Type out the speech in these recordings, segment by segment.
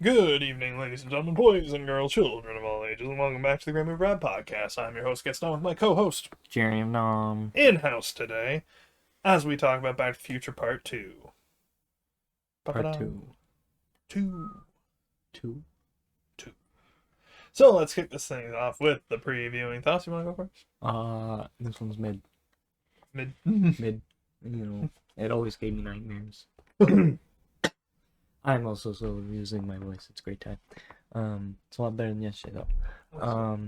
Good evening, ladies and gentlemen, boys and girls, children of all ages, and welcome back to the Great Movie Brad Podcast. I'm your host, Gaston, with my co-host, Jerryofdom in-house today, as we talk about Back to the Future Part 2. Part Ba-ba-da. 2. 2. 2. So let's kick this thing off with the previewing thoughts. You want to go first? This one's mid. Mid. Mid. It always gave me nightmares. I'm also still using my voice. It's a great time. It's a lot better than yesterday though.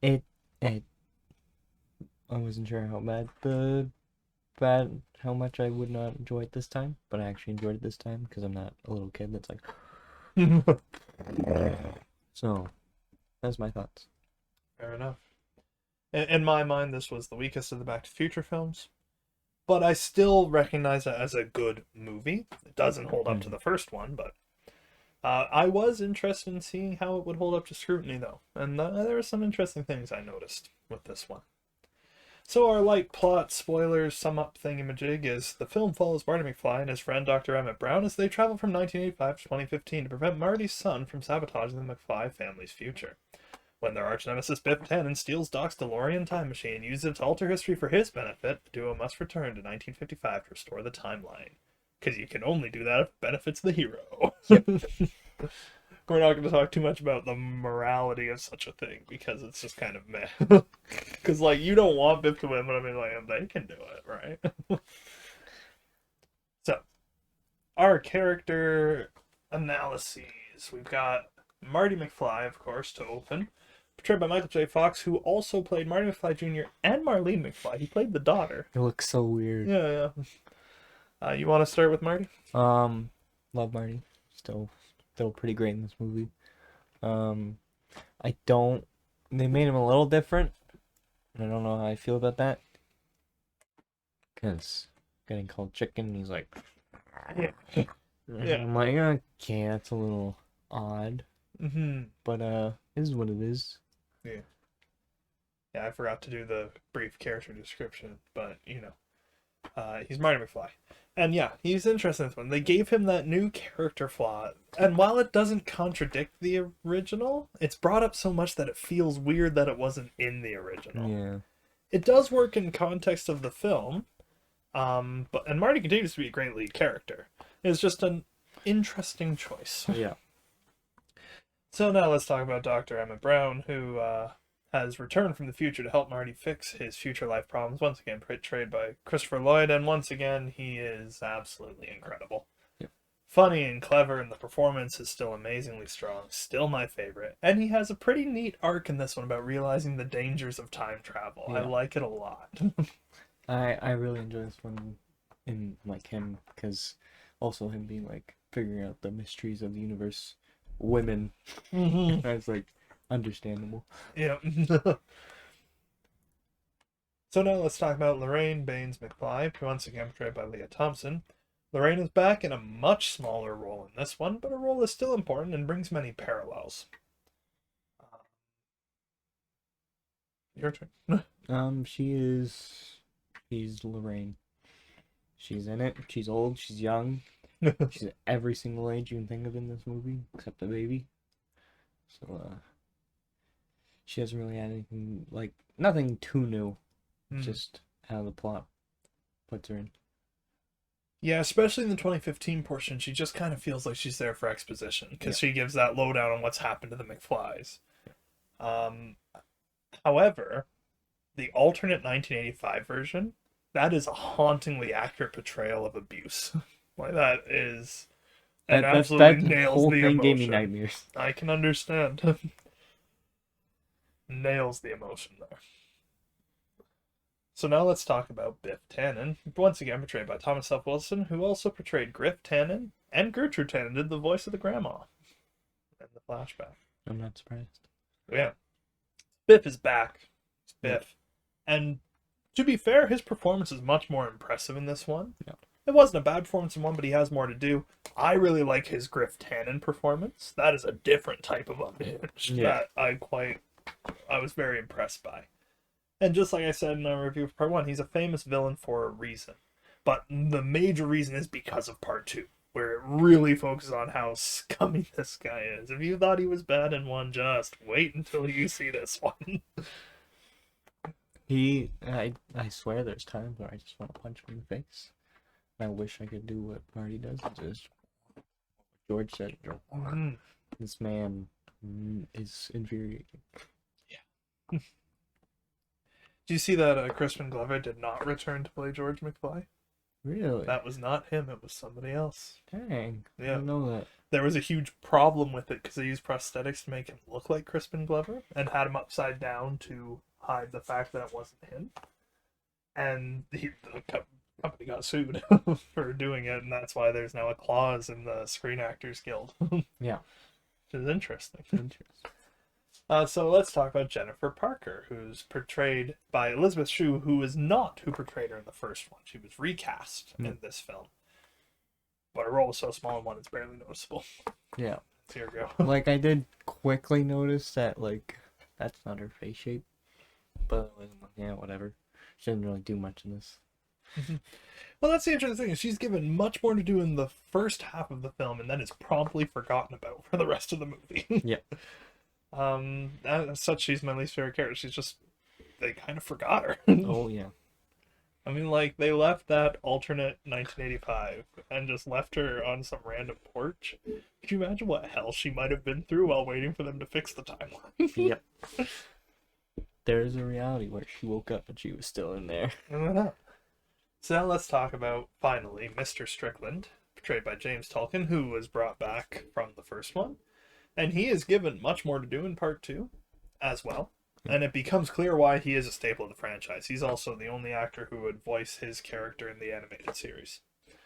It I wasn't sure how much I would not enjoy it this time, but I actually enjoyed it this time because I'm not a little kid that's like. So, that's my thoughts. Fair enough. In my mind, this was the weakest of the Back to the Future films, but I still recognize it as a good movie. It doesn't hold up to the first one, but I was interested in seeing how it would hold up to scrutiny, though, and there were some interesting things I noticed with this one. So our light plot spoilers sum up thingamajig is the film follows Marty McFly and his friend Dr. Emmett Brown as they travel from 1985 to 2015 to prevent Marty's son from sabotaging the McFly family's future. When their arch-nemesis Biff Tannen steals Doc's DeLorean time machine and uses it to alter history for his benefit, the duo must return to 1955 to restore the timeline. Because you can only do that if it benefits the hero. Yep. We're not going to talk too much about the morality of such a thing, because it's just kind of meh. Because, like, you don't want Biff to win, but I mean, like, they can do it, right? So, our character analyses. We've got Marty McFly, of course, to open, portrayed by Michael J. Fox, who also played Marty McFly Jr. and Marlene McFly. He played the daughter. It looks so weird. Yeah. You want to start with Marty? Love Marty. Still pretty great in this movie. They made him a little different. I don't know how I feel about that. Because getting called chicken, he's like... Yeah. I'm like, okay, that's a little odd. Mm-hmm. But, it is what it is. Yeah, I forgot to do the brief character description, but, he's Marty McFly. And yeah, he's interesting in this one. They gave him that new character flaw, and while it doesn't contradict the original, it's brought up so much that it feels weird that it wasn't in the original. Yeah. It does work in context of the film, and Marty continues to be a great lead character. It's just an interesting choice. Yeah. So now let's talk about Dr. Emmett Brown, who has returned from the future to help Marty fix his future life problems, once again portrayed by Christopher Lloyd, and once again he is absolutely incredible. Yep. Funny and clever, and the performance is still amazingly strong, still my favorite. And he has a pretty neat arc in this one about realizing the dangers of time travel. Yeah. I like it a lot. I really enjoy this one in like him, because also him being like figuring out the mysteries of the universe, women. That's like understandable. Yeah. So now let's talk about Lorraine Baines Mcfly, once again portrayed by Leah Thompson. Lorraine is back in a much smaller role in this one, but her role is still important and brings many parallels. Your turn. She's Lorraine. She's in it. She's old. She's young. She's at every single age you can think of in this movie, except a baby. So, she hasn't really had anything, like, nothing too new. Just how the plot puts her in. Yeah, especially in the 2015 portion, she just kind of feels like she's there for exposition, because she gives that lowdown on what's happened to the McFlys. However, the alternate 1985 version, that is a hauntingly accurate portrayal of abuse. Like, that is... And absolutely nails whole the thing emotion. gave me nightmares. I can understand. Nails the emotion there. So now let's talk about Biff Tannen, once again portrayed by Thomas F. Wilson, who also portrayed Griff Tannen, and Gertrude Tannen did the voice of the grandma in the flashback. I'm not surprised. Yeah. Biff is back. It's Biff. Yeah. And to be fair, his performance is much more impressive in this one. Yeah. It wasn't a bad performance in one, but he has more to do. I really like his Griff Tannen performance. That is a different type of unhinged that I was very impressed by. And just like I said in our review for part 1, he's a famous villain for a reason. But the major reason is because of part 2. where it really focuses on how scummy this guy is. If you thought he was bad in one, just wait until you see this one. I swear there's times where I just want to punch him in the face. I wish I could do what Marty does. Just George said, this man is infuriating. Yeah. Do you see that Crispin Glover did not return to play George McFly? Really? That was not him, it was somebody else. Dang. Yeah. I didn't know that. There was a huge problem with it because they used prosthetics to make him look like Crispin Glover and had him upside down to hide the fact that it wasn't him. And the company got sued for doing it, and that's why there's now a clause in the Screen Actors Guild. Yeah. Which is interesting. So let's talk about Jennifer Parker, who's portrayed by Elizabeth Shue, who is not who portrayed her in the first one. She was recast in this film. But her role was so small in one, it's barely noticeable. Yeah. So here we go. Like, I did quickly notice that, like, that's not her face shape. But, yeah, whatever. She didn't really do much in this. Well, that's the interesting thing. She's given much more to do in the first half of the film, and then is promptly forgotten about for the rest of the movie. Yeah. As such, she's my least favorite character. She's just, they kind of forgot her. Oh, yeah. I mean, like, they left that alternate 1985 and just left her on some random porch. Could you imagine what hell she might have been through while waiting for them to fix the timeline? Yep. There's a reality where she woke up and she was still in there. So now let's talk about, finally, Mr. Strickland, portrayed by James Tolkien, who was brought back from the first one. And he is given much more to do in part 2 as well. And it becomes clear why he is a staple of the franchise. He's also the only actor who would voice his character in the animated series.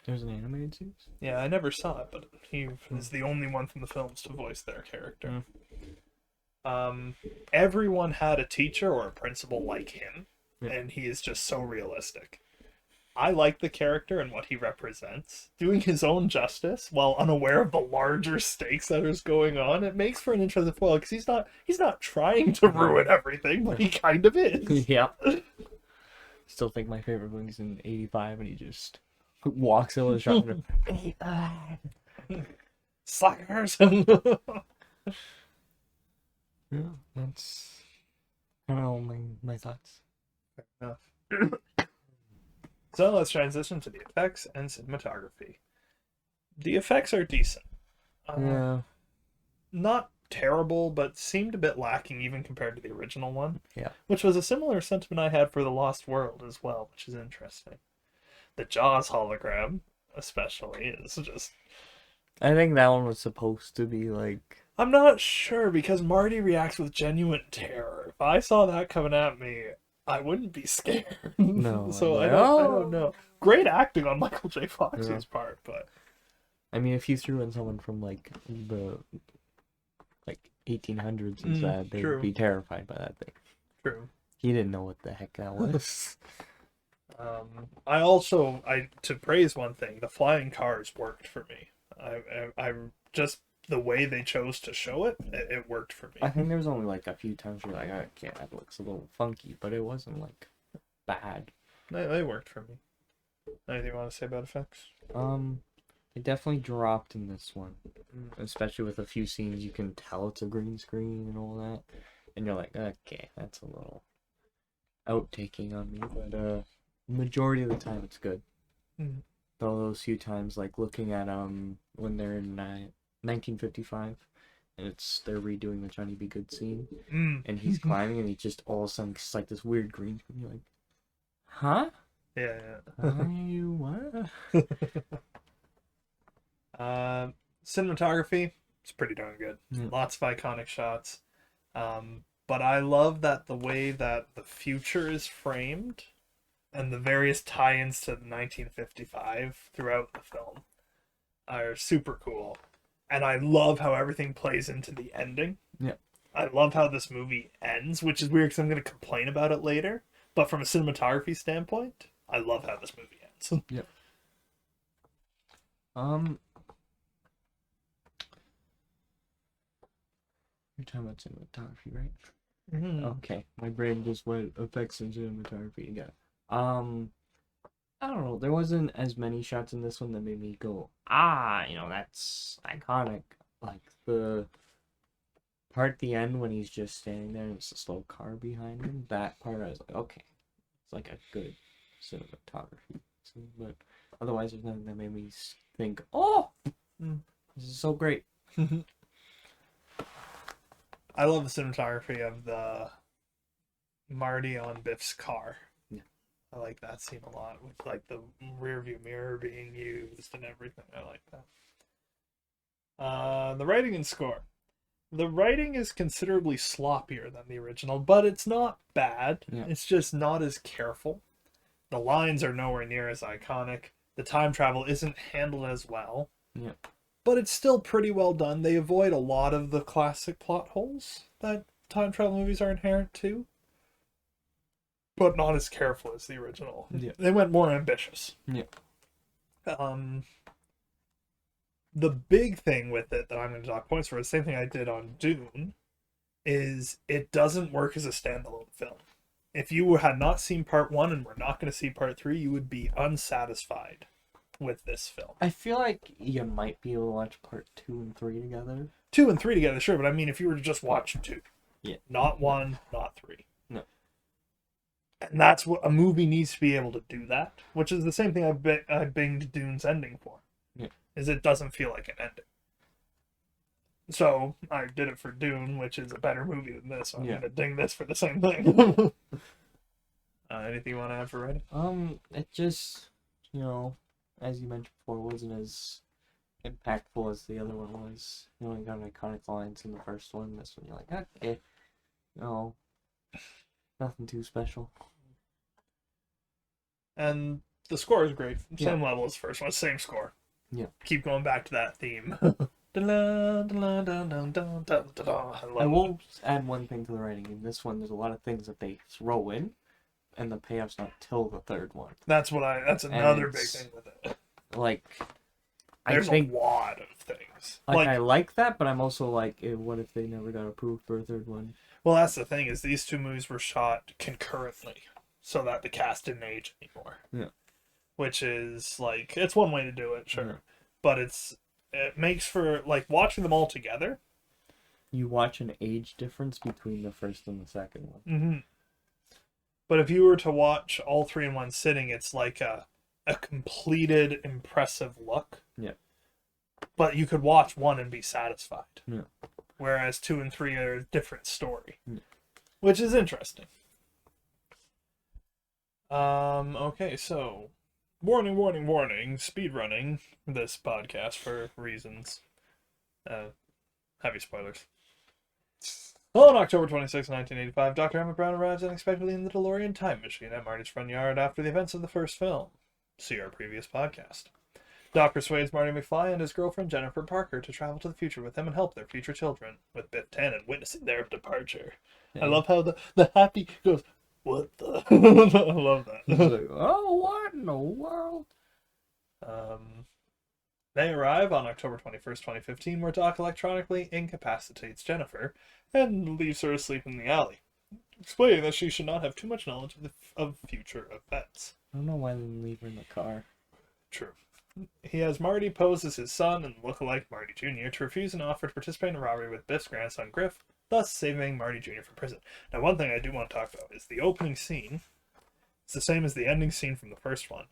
There's an animated series? Yeah, I never saw it, but he is the only one from the films to voice their character. Everyone had a teacher or a principal like him, and he is just so realistic. I like the character and what he represents. Doing his own justice while unaware of the larger stakes that is going on, it makes for an interesting foil because he's not trying to ruin everything, but he kind of is. Yeah. Still think my favorite movie's in '85 and he just walks in with a shotgun. Slackers. Yeah, that's kind of all my thoughts. Fair enough. So let's transition to the effects and cinematography. The effects are decent. Yeah. Not terrible, but seemed a bit lacking even compared to the original one. Yeah. Which was a similar sentiment I had for The Lost World as well, which is interesting. The Jaws hologram, especially, is just... I think that one was supposed to be like... I'm not sure, because Marty reacts with genuine terror. If I saw that coming at me, I wouldn't be scared. No. So like, I don't know. Great acting on Michael J. Fox's part, but... I mean, if you threw in someone from, like, the 1800s and that, they would be terrified by that thing. True. He didn't know what the heck that was. To praise one thing, the flying cars worked for me. I just, the way they chose to show it, it worked for me. I think there was only, like, a few times where you're like, okay, that looks a little funky, but it wasn't, like, bad. They worked for me. Anything you want to say about effects? They definitely dropped in this one. Especially with a few scenes, you can tell it's a green screen and all that. And you're like, okay, that's a little out-taking on me, but majority of the time it's good. All those few times, like looking at when they're in 1955, and they're redoing the Johnny B. Good scene, and he's climbing, and he just all of a sudden it's like this weird green screen. You're like, huh? Yeah. You what? Cinematography, it's pretty darn good. Lots of iconic shots. But I love that the way that the future is framed and the various tie-ins to 1955 throughout the film are super cool. And I love how everything plays into the ending. Yeah. I love how this movie ends, which is weird because I'm going to complain about it later. But from a cinematography standpoint, I love how this movie ends. Yep. You're talking about cinematography, right? Okay, my brain just went effects and cinematography again. I don't know. There wasn't as many shots in this one that made me go, that's iconic. Like the part at the end when he's just standing there and it's a slow car behind him. That part I was like, okay, it's like a good cinematography. But otherwise, there's nothing that made me think, oh, this is so great. I love the cinematography of the Marty on Biff's car. Yeah. I like that scene a lot, with like the rear view mirror being used and everything. I like that. The writing and score. The writing is considerably sloppier than the original, but it's not bad. Yeah. It's just not as careful. The lines are nowhere near as iconic. The time travel isn't handled as well. Yeah. But it's still pretty well done. They avoid a lot of the classic plot holes that time travel movies are inherent to, but not as careful as the original. Yeah. They went more ambitious. Yeah. The big thing with it that I'm going to talk points for, the same thing I did on Dune, is it doesn't work as a standalone film. If you had not seen part 1 and were not going to see part 3, you would be unsatisfied with this film. I feel like you might be able to watch part 2 and 3 together. 2 and 3 together, sure, but I mean if you were to just watch 2. Yeah. Not 1, not 3. No. And that's what a movie needs to be able to do, that, which is the same thing I binged Dune's ending for. Yeah. Is it doesn't feel like an ending. So I did it for Dune, which is a better movie than this. So I'm gonna ding this for the same thing. Anything you want to add for writing? It just, as you mentioned before, wasn't as impactful as the other one was. You only got iconic lines in the first one. This one, you're like, okay, nothing too special. And the score is great. Same level as the first one. Same score. Yeah. Keep going back to that theme. I will add one thing to the writing. In this one, there's a lot of things that they throw in, and the payoff's not till the third one. That's another big thing with it. Like, there's a lot of things. I like that, but I'm also like, what if they never got approved for a third one? Well, that's the thing, is these two movies were shot concurrently, so that the cast didn't age anymore. Yeah. Which is, like, it's one way to do it, sure. Yeah. But it makes for, like, watching them all together. You watch an age difference between the first and the second one. Mm-hmm. But if you were to watch all three in one sitting, it's like a completed, impressive look. Yeah. But you could watch one and be satisfied. Yeah. Whereas 2 and 3 are a different story. Yeah. Which is interesting. Okay, so warning, speedrunning this podcast for reasons. Heavy spoilers. On October 26, 1985, Dr. Emmett Brown arrives unexpectedly in the DeLorean time machine at Marty's front yard after the events of the first film. See our previous podcast. Doc persuades Marty McFly and his girlfriend Jennifer Parker to travel to the future with him and help their future children, with Biff Tannen witnessing their departure. Yeah. I love how the happy goes, what the? I love that. Like, oh, what in the world? They arrive on October 21st, 2015, where Doc electronically incapacitates Jennifer and leaves her asleep in the alley, explaining that she should not have too much knowledge of future events. I don't know why they didn't leave her in the car. True. He has Marty pose as his son and look-alike Marty Jr. to refuse an offer to participate in a robbery with Biff's grandson Griff, thus saving Marty Jr. from prison. Now, one thing I do want to talk about is the opening scene. It's the same as the ending scene from the first one,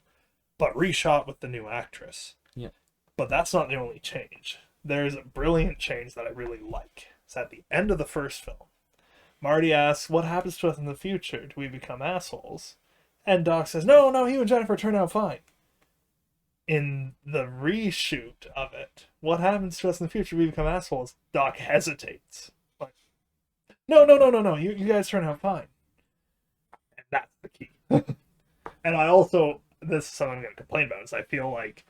but reshot with the new actress. Yeah. But that's not the only change. There's a brilliant change that I really like. It's at the end of the first film. Marty asks, what happens to us in the future? Do we become assholes? And Doc says, no, you and Jennifer turned out fine. In the reshoot of it, what happens to us in the future? We become assholes. Doc hesitates. Like, no, you guys turn out fine. And that's the key. And I also, this is something I'm going to complain about, is I feel like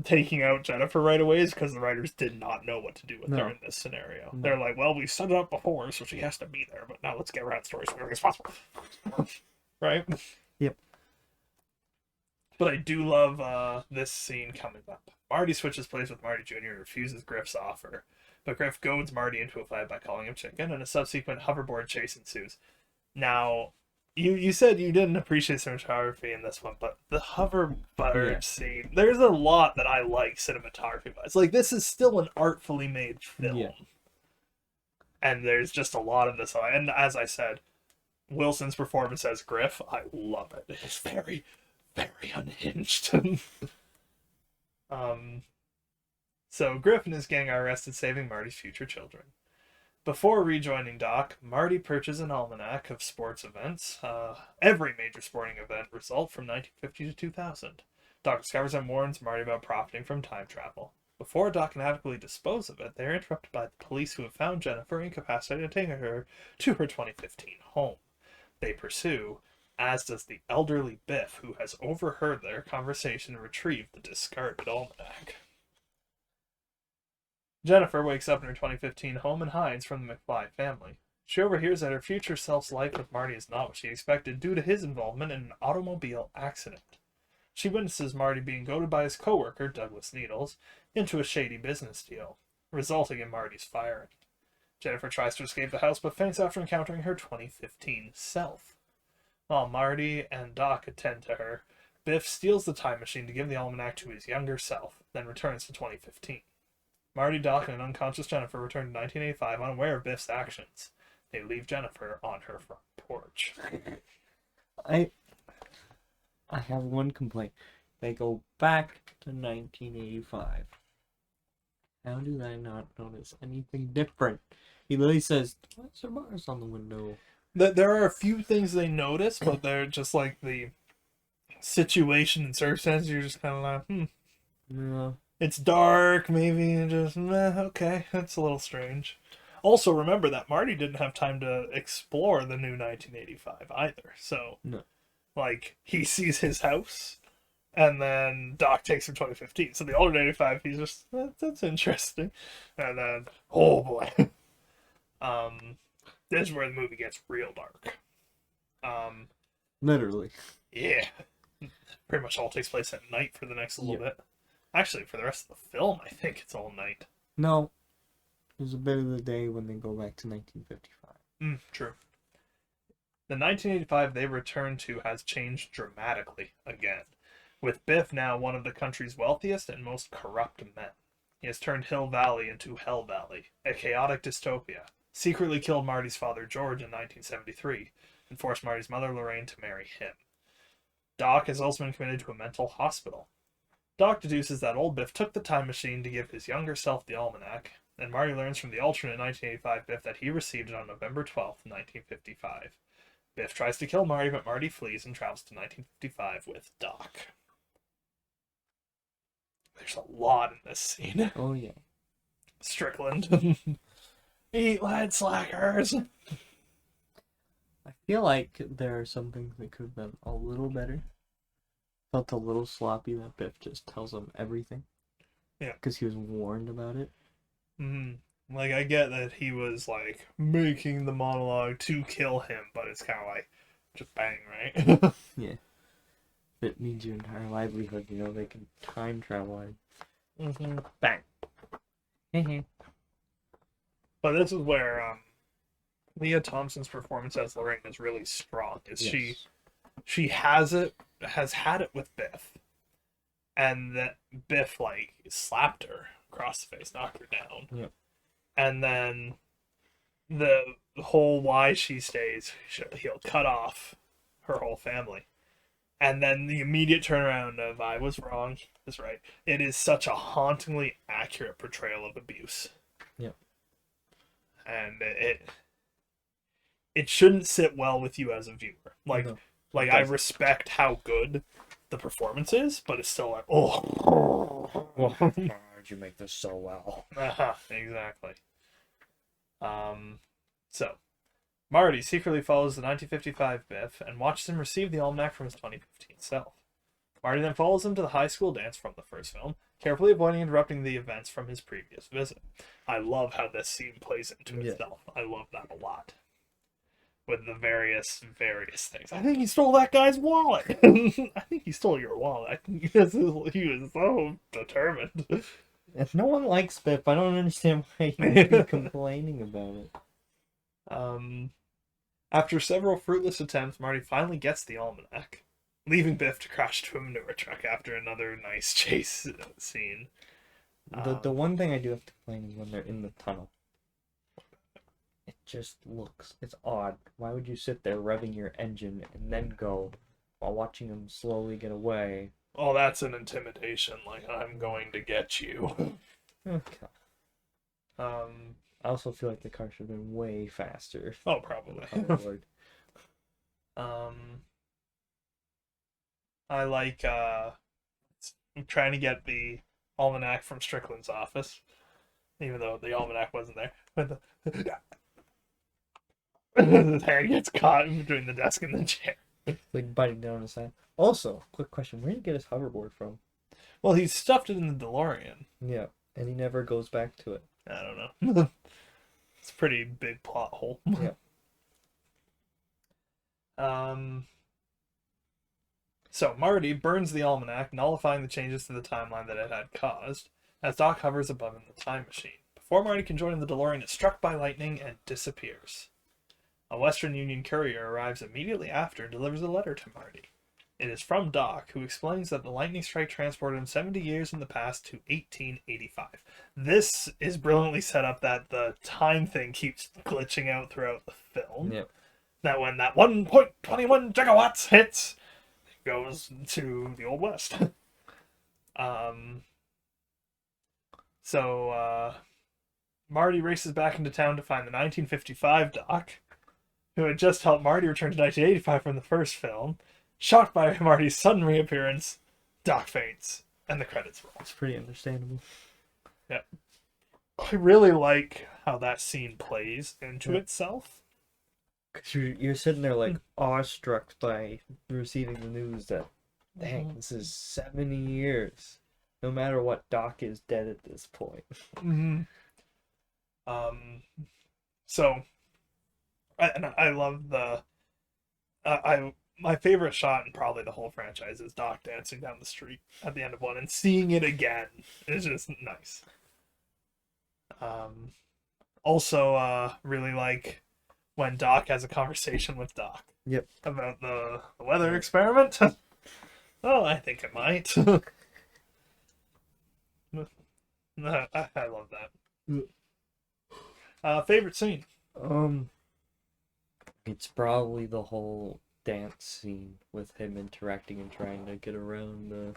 taking out Jennifer right away is because the writers did not know what to do with her in this scenario. No. They're like, well, we set it up before, so she has to be there, but now let's get her out of story as quickly as possible. Right? Yep. But I do love this scene coming up. Marty switches places with Marty Jr. and refuses Griff's offer. But Griff goads Marty into a fight by calling him chicken, and a subsequent hoverboard chase ensues. Now, You said you didn't appreciate cinematography in this one, but the Yeah. hoverboard scene, there's a lot that I like cinematography wise. Like, this is still an artfully made Yeah. film, and there's just a lot of this. And as I said, Wilson's performance as Griff, I love it. It's very, very unhinged. um, so Griff and his gang are arrested, saving Marty's future children. Before rejoining Doc, Marty purchases an almanac of sports events. Every major sporting event result from 1950 to 2000. Doc discovers and warns Marty about profiting from time travel. Before Doc can adequately dispose of it, they are interrupted by the police who have found Jennifer incapacitated and taken her to her 2015 home. They pursue, as does the elderly Biff, who has overheard their conversation and retrieved the discarded almanac. Jennifer wakes up in her 2015 home and hides from the Mcfly family. She overhears that her future self's life with Marty is not what she expected due to his involvement in an automobile accident. She witnesses Marty being goaded by his coworker, Douglas Needles, into a shady business deal, resulting in Marty's firing. Jennifer tries to escape the house but faints after encountering her 2015 self. While Marty and Doc attend to her, Biff steals the time machine to give the almanac to his younger self, then returns to 2015. Marty, Doc, and an unconscious Jennifer return to 1985 unaware of Biff's actions. They leave Jennifer on her front porch. I I have one complaint. They go back to 1985. How do I not notice anything different? He literally says, "What's the bars on the window?" There are a few things they notice, but they're just like the situation and circumstances. You're just kind of like, Yeah. it's dark, maybe, and just, okay, that's a little strange. Also, remember that Marty didn't have time to explore the new 1985 either. So, No. like, he sees his house, and then Doc takes him 2015. So the older 85, he's just, that's interesting. And then, oh boy. This is where the movie gets real dark. Literally. Yeah. Pretty much all takes place at night for the next little Yep. bit. Actually, for the rest of the film, I think it's all night. No. There's a bit of the day when they go back to 1955. True. The 1985 they return to has changed dramatically again, with Biff now one of the country's wealthiest and most corrupt men. He has turned Hill Valley into Hell Valley, a chaotic dystopia, secretly killed Marty's father George in 1973, and forced Marty's mother Lorraine to marry him. Doc has also been committed to a mental hospital. Doc deduces that old Biff took the time machine to give his younger self the almanac, and Marty learns from the alternate 1985 Biff that he received it on November 12th, 1955. Biff tries to kill Marty, but Marty flees and travels to 1955 with Doc. There's a lot in this scene. Oh, yeah. Strickland. Eat lead, slackers! I feel like there are some things that could have been a little better. Felt a little sloppy that Biff just tells him everything. Yeah. Because he was warned about it. Like, I get that he was, like, making the monologue to kill him, but it's kind of like, just bang, right? Yeah. If it means your entire livelihood, they can time travel. Bang. But this is where Leah Thompson's performance as Lorraine is really strong. Is Yes. she has had it with Biff, and that Biff like slapped her across the face, knocked her down. Yep. And then the whole why she stays, he'll cut off her whole family. And then the immediate turnaround of I was wrong is right. It is such a hauntingly accurate portrayal of abuse. Yep. And it shouldn't sit well with you as a viewer. No, I respect how good the performance is, but it's still like, oh. How did you make this so well? Exactly. So Marty secretly follows the 1955 Biff and watches him receive the almanac from his 2015 self. Marty then follows him to the high school dance from the first film, carefully avoiding interrupting the events from his previous visit. I love how this scene plays into itself. I love that a lot. With the various things. I think he stole that guy's wallet. I think he stole your wallet. I think he was so determined. If no one likes Biff, I don't understand why you would be complaining about it. After several fruitless attempts, Marty finally gets the almanac, leaving Biff to crash to a manure truck after another nice chase scene. The one thing I do have to complain is when they're in the tunnel. It just looks, it's odd. Why would you sit there revving your engine and then go while watching them slowly get away? Oh, that's an intimidation. Like, I'm going to get you. Okay. I also feel like the car should have been way faster. Oh, probably. I like trying to get the almanac from Strickland's office, even though the almanac wasn't there. But the hand gets caught between the desk and the chair. Like biting down on his side. Also, quick question: where did he get his hoverboard from? Well, he stuffed it in the DeLorean. Yeah, and he never goes back to it. I don't know. It's a pretty big plot hole. Yeah. So Marty burns the almanac, nullifying the changes to the timeline that it had caused, as Doc hovers above in the time machine. Before Marty can join the DeLorean, it's struck by lightning and disappears. A Western Union courier arrives immediately after and delivers a letter to Marty. It is from Doc, who explains that the lightning strike transported him 70 years in the past to 1885. This is brilliantly set up that the time thing keeps glitching out throughout the film. Yep. That when that 1.21 gigawatts hits, it goes to the Old West. So Marty races back into town to find the 1955 Doc, who had just helped Marty return to 1985 from the first film. Shocked by Marty's sudden reappearance, Doc faints, and the credits roll. It's pretty understandable. Yep. I really like how that scene plays into itself. Because you're sitting there like awestruck by receiving the news that, dang, this is 70 years. No matter what, Doc is dead at this point. Mm-hmm. So, I love the... my favorite shot in probably the whole franchise is Doc dancing down the street at the end of one, and seeing it again is just nice. Also, really like when Doc has a conversation with Doc. Yep. About the weather experiment. Oh, I think it might. I love that. Favorite scene? It's probably the whole dance scene with him interacting and trying to get around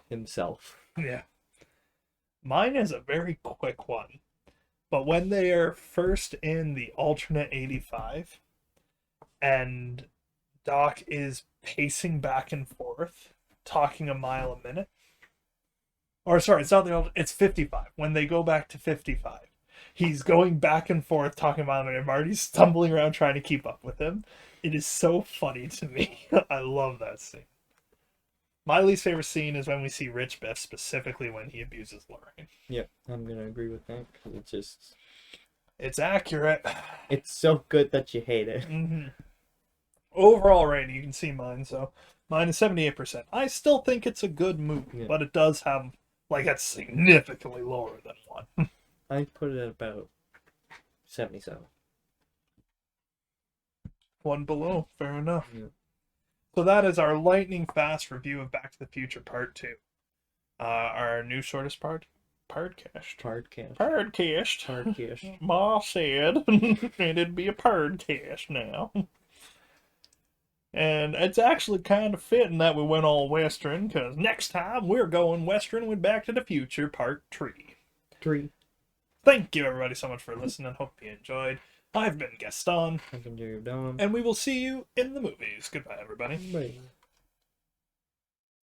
himself. Yeah. Mine is a very quick one. But when they are first in the alternate 85 and Doc is pacing back and forth, talking a mile a minute. Or sorry, it's not it's 55. When they go back to 55. He's going back and forth talking about it, and Marty's stumbling around trying to keep up with him. It is so funny to me. I love that scene. My least favorite scene is when we see Rich Biff, specifically when he abuses Lorraine. Yeah, I'm gonna agree with that. It's accurate. It's so good that you hate it. Mm-hmm. Overall rating, you can see mine. So mine is 78%. I still think it's a good movie, but it does have it's significantly lower than one. I put it at about 77. One below, fair enough. Yeah. So that is our lightning fast review of Back to the Future Part 2. Our new shortest podcast. Ma said it'd be a podcast now. And it's actually kind of fitting that we went all Western, because next time we're going Western with Back to the Future Part 3. Thank you everybody so much for listening. Hope you enjoyed. I've been Gaston. I've been Jerryofdom. And we will see you in the movies. Goodbye, everybody. Bye.